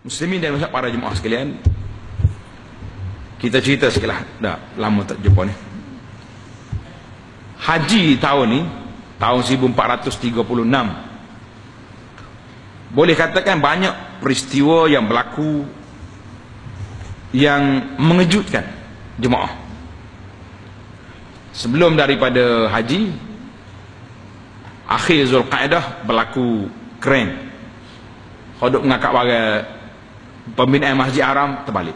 Muslimin dan para jemaah sekalian, kita cerita sikitlah, dah lama tak jumpa ni. Haji tahun ni, tahun 1436, boleh katakan banyak peristiwa yang berlaku yang mengejutkan jemaah. Sebelum daripada haji, akhir Zulqa'dah berlaku keren. Hodok mengakak bagai pembinaan Masjid Haram terbalik.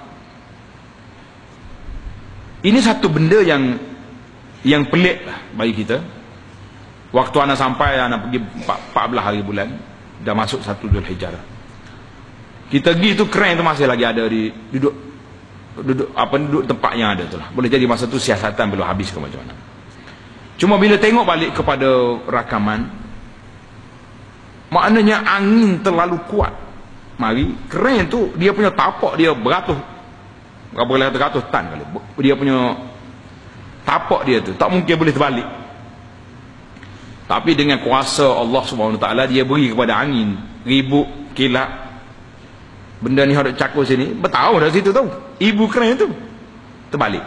Ini satu benda yang pelik lah bagi kita. Waktu anak sampai, anak pergi 14 hari bulan, dah masuk 1 Zulhijjah. Kita pergi tu keren tu masih lagi ada di duduk tempat yang ada tu lah. Boleh jadi masa tu siasatan belum habis ke macam mana. Cuma bila tengok balik kepada rakaman, maknanya angin terlalu kuat. Mari keren tu, dia punya tapak dia beratus tan kali. Dia punya tapak dia tu tak mungkin boleh terbalik. Tapi dengan kuasa Allah Subhanahu Wa Taala, dia beri kepada angin ribut, kilat. Benda ni hendak cakur sini, bertahun dari situ tahu. Ibu keren tu terbalik.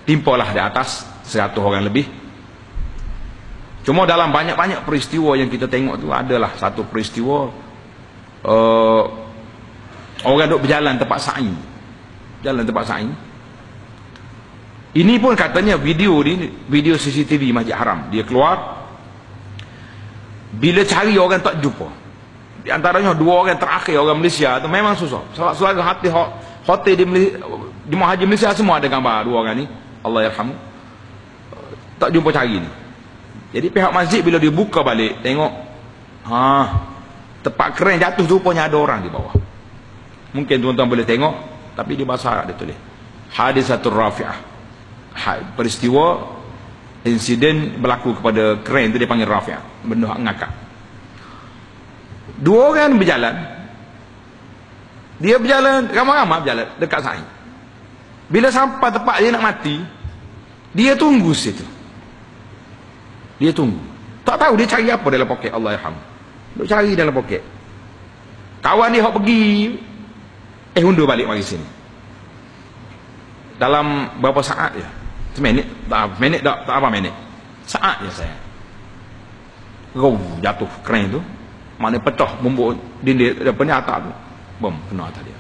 Timpalah di atas 100 orang lebih. Cuma dalam banyak-banyak peristiwa yang kita tengok tu, adalah satu peristiwa orang duk berjalan tempat sa'i. Jalan tempat sa'i. Ini pun katanya video CCTV Masjid Haram. Dia keluar, bila cari orang tak jumpa. Di antaranya 2 orang terakhir, orang Malaysia tu memang susah. Selagi hotel di jemaah haji Malaysia semua ada gambar 2 orang ni. Allah yarhamu. Tak jumpa cari ni. Jadi pihak masjid bila dia buka balik, tengok tempat keren jatuh tu rupanya ada orang di bawah. Mungkin tuan-tuan boleh tengok, tapi di bahasa Arab dia tulis Hadisatul Rafi'ah. Peristiwa insiden berlaku kepada keren tu dia panggil Rafi'ah, benda ngakak. 2 orang berjalan, dia berjalan ramai-ramai berjalan dekat sa'i. Bila sampai tempat dia nak mati, dia tunggu situ. Dia tunggu, tak tahu dia cari apa dalam poket. Allah yarham, dia cari dalam poket. Kawan dia hok pergi, undur balik mari sini. Dalam berapa saat je, seminit, minit tak apa minit, saat je saya jatuh keren tu. Mana pecah bumbuk dinding apa ni atas tu, bom kena atas dia.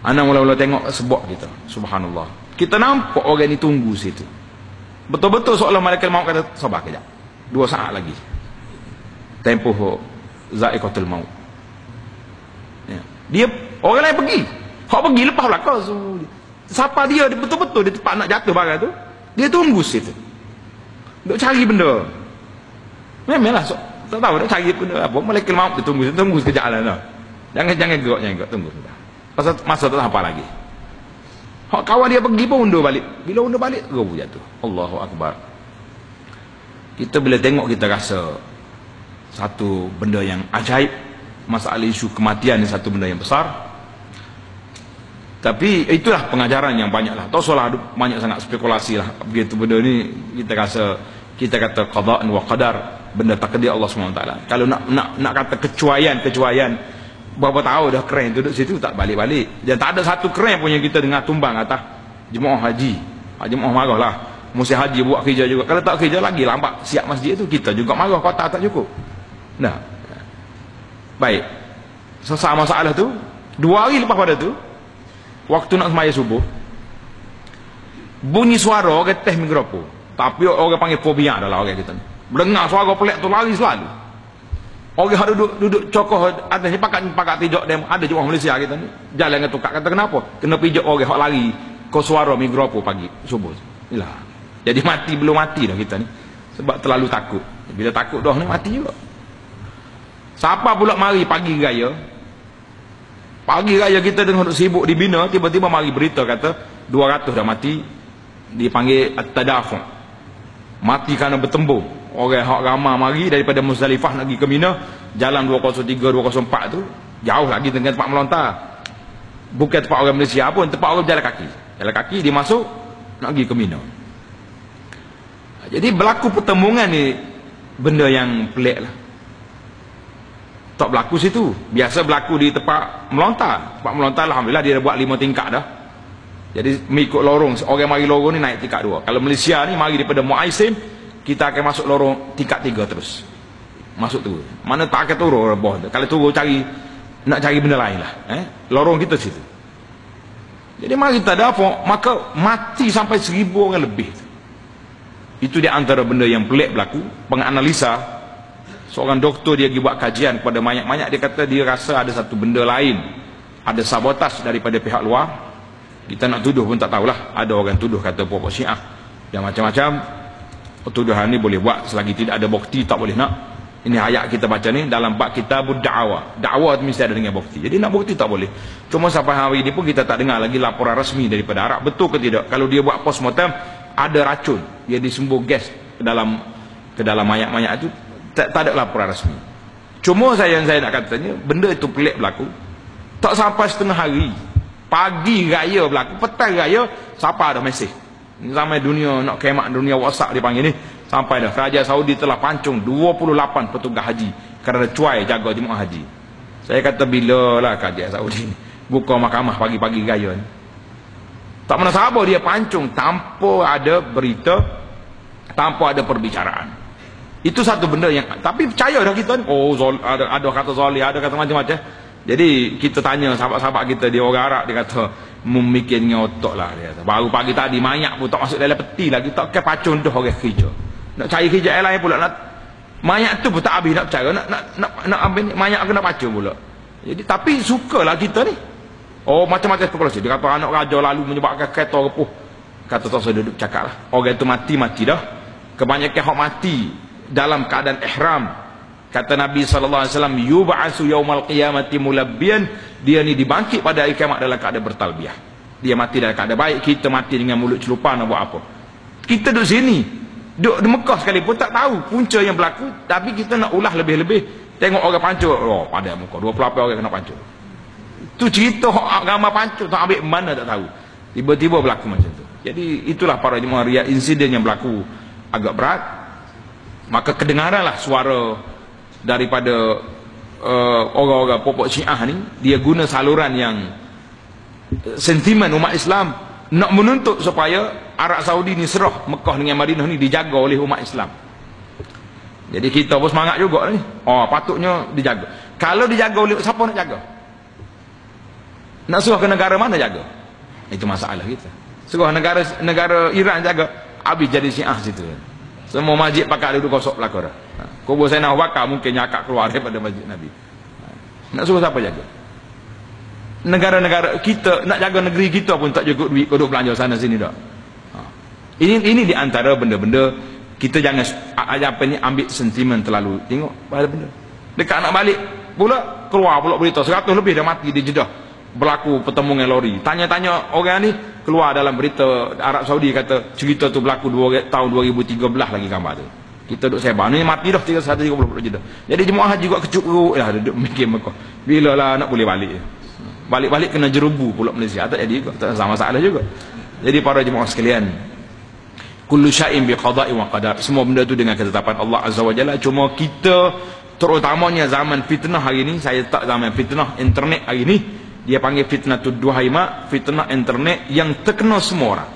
Anak mula-mula tengok sebab kita, subhanallah, kita nampak orang ni tunggu situ betul-betul seolah malaikat maut kata sabar kejap, 2 saat lagi tempoh za'iqatul maut. Ya. Dia orang lain pergi, hok pergi lepas belakang. Siapa dia betul-betul di tempat nak jatuh barang tu, dia tunggu situ, duk cari benda. Memanglah tak tahu nak cari benda apa, malaikat maut dia tunggu sekejap lah. Jangan gerak, tunggu sudah. Masa tak sampai lagi. Hak kawan dia pergi pun undur balik. Bila undur balik, jatuh. Allahu Akbar. Kita bila tengok, kita rasa satu benda yang ajaib. Masalah isu kematian ni satu benda yang besar. Tapi itulah pengajaran yang banyak lah. Tak salah, banyak sangat spekulasi lah. Begitu benda ni, kita kata qada'an wa qadar, benda takdir Allah SWT. Kalau nak kata kecuaian, berapa tahun dah keren duduk situ tak balik-balik. Dan tak ada satu keren pun yang kita dengar tumbang atas jemaah haji. Jemaah marah lah, mesti haji buat kerja juga. Kalau tak kerja lagi lambat siap masjid tu, kita juga marah, kota tak cukup. Nah, baik, selesai masalah tu. 2 hari lepas pada tu, waktu nak sembahyang subuh, bunyi suara orang teh mikrofon. Tapi orang panggil fobia adalah orang kita ni. Mendengar suara pelik tu lari selalu. Orang duduk cokoh atas ni pakat pijak dem. Ada jemaah Malaysia kita ni jalan dengan tukar, kata kenapa? Kena pijak orang hak lari ke suara mikrofon pagi subuh. Inilah. Jadi mati belum mati dah kita ni. Sebab terlalu takut. Bila takut dah ni mati juga. Siapa pula mari pagi raya? Pagi raya kita dengan sibuk dibina, tiba-tiba mari berita kata 200 dah mati, dipanggil at-tadafu'. Mati kerana bertembung. Orang hak ramai mari daripada Muzdalifah nak pergi ke Mina, jalan 203 204 tu jauh lagi dengan tempat melontar. Bukan tempat orang Malaysia pun, tempat orang jalan kaki. Jalan kaki dia masuk nak pergi ke Mina. Jadi berlaku pertembungan ni benda yang pelik lah. tak berlaku situ. Biasa berlaku di tempat melontar. Tempat melontar alhamdulillah dia dah buat 5 tingkat dah. Jadi mengikut lorong, orang mari lorong ni naik tingkat 2. Kalau Malaysia ni mari daripada Muaisim, kita akan masuk lorong tingkat 3 terus. Masuk tu. Mana tak akan turun bawah tu. Kalau turun nak cari benda lain lah. Lorong kita situ. Jadi mari kita dapat, maka mati sampai 1000 orang lebih. Itu di antara benda yang pelik berlaku. Penganalisa, seorang doktor dia pergi buat kajian kepada mayat-mayat, dia kata dia rasa ada satu benda lain, ada sabotaj daripada pihak luar. Kita nak tuduh pun tak tahulah. Ada orang tuduh kata pokok Syiah yang macam-macam. Tuduhan ni boleh buat selagi tidak ada bukti, tak boleh nak. Ini ayat kita baca ni dalam bab kitabud da'wah. Dakwah tu mesti ada dengan bukti. Jadi nak bukti tak boleh. Cuma sampai hari ini pun kita tak dengar lagi laporan rasmi daripada Arab. Betul ke tidak? Kalau dia buat postmortem, ada racun, dia disembur gas ke dalam mayat-mayat itu, tak ada laporan rasmi. Cuma saya nak katanya, benda itu pelik berlaku. Tak sampai setengah hari, pagi raya berlaku, petang raya, siapa ada mesej. Zaman dunia nak kemak, dunia WhatsApp dipanggil ni, sampai dah Kerajaan Saudi telah pancung 28 petugas haji kerana cuai jaga jemaah haji. Saya kata bila lah Kerajaan Saudi ni buka mahkamah pagi-pagi raya ni. Tak mana sabar dia pancung tanpa ada berita, tanpa ada perbicaraan. Itu satu benda yang, tapi percaya dah kita ni. Oh, ada kata zalim, ada kata macam-macam. Jadi kita tanya sahabat-sahabat kita, dia orang Arab, dia kata memikirnya otak lah, dia kata. Baru pagi tadi mayat pun tak masuk dalam peti lagi, tak ke pacun dah orang kerja. Nak cari kerja yang lain pula, nak mayat tu pun tak habis nak bercara, nak ambil mayat kena pacun pula. Jadi tapi sukalah kita ni. Oh, macam-macam spekulasi. Dia kata anak raja lalu menyebabkan kereta repuh. Kata tak usah duduk cakap lah. Orang tu mati dah. Kebanyakan hak mati dalam keadaan ihram. Kata Nabi SAW, yub'asu yaumal qiyamati mulabbiyan. Dia ni dibangkit pada hari kiamat dalam keadaan bertalbiyah. Dia mati dalam keadaan baik, kita mati dengan mulut celupan nak buat apa. Kita duduk sini, duduk di Mekah sekalipun tak tahu punca yang berlaku, tapi kita nak ulah lebih-lebih. Tengok orang pancur, oh pada muka 28 orang kena pancur. Tu cerita ramai pancur, tak ambil mana tak tahu. Tiba-tiba berlaku macam tu. Jadi itulah para jemaah riak, insiden yang berlaku agak berat. Maka kedengaranlah suara daripada orang-orang pokok Syiah ni. Dia guna saluran yang sentimen umat Islam, nak menuntut supaya Arab Saudi ni serah Mekah dengan Madinah ni dijaga oleh umat Islam. Jadi kita pun semangat juga ni. Oh, patutnya dijaga. Kalau dijaga oleh siapa nak jaga? Nak suruh ke negara mana jaga? Itu masalah kita. Suruh negara Iran jaga, habis jadi Syiah situ. Semua masjid pakat duduk kosok belakang dah. Kubur Sayyidina Abu Bakar mungkin nyakak keluar daripada masjid Nabi. Nak suruh siapa jaga? Negara-negara kita nak jaga negeri kita pun tak cukup duit duduk belanja sana sini dah. Ini di antara benda-benda kita jangan ambil sentimen terlalu. Tengok pada benda. Dekat nak balik pula keluar pula berita 100 lebih dah mati di Jeddah. Berlaku pertemuan lori. Tanya-tanya orang ni, keluar dalam berita Arab Saudi kata cerita tu berlaku tahun 2013 lagi gambar tu. Kita duduk sebar ni mati dah 130 Jeddah. Jadi jemaah haji juga kecut-kecut lah duduk mikir Mekah. Bila lah nak boleh balik. Balik-balik kena jerubu pula Malaysia. Tak jadi juga, tak sama masalah juga. Jadi para jemaah sekalian, kullu syai'in bi qada'i wa qadar. Semua benda tu dengan ketetapan Allah Azza wa Jalla. Cuma kita terutamanya zaman fitnah hari ni, saya tak zaman fitnah internet hari ni, dia panggil fitnah tu duhaima, fitnah internet yang terkena semua orang.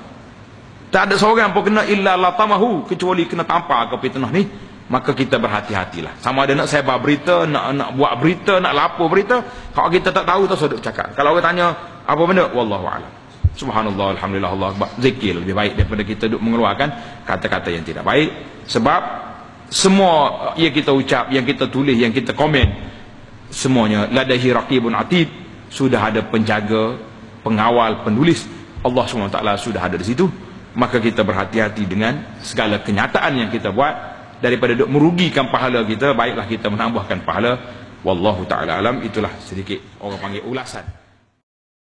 Tak ada seorang pun kena illa latamahu, kecuali kena tampar ke fitnah ni. Maka kita berhati-hatilah. Sama ada nak sebar berita, nak buat berita, nak lapor berita, kalau kita tak tahu tak usah duk cakap. Kalau orang tanya apa benda, wallahu a'lam. Subhanallah, alhamdulillah, Allah akbar. Zikir lebih baik daripada kita duk mengeluarkan kata-kata yang tidak baik. Sebab semua yang kita ucap, yang kita tulis, yang kita komen, semuanya ladahi raqibun atid, sudah ada penjaga, pengawal, penulis. Allah SWT sudah ada di situ. Maka kita berhati-hati dengan segala kenyataan yang kita buat. Daripada duk merugikan pahala kita, baiklah kita menambahkan pahala. Wallahu ta'ala alam. Itulah sedikit orang panggil ulasan.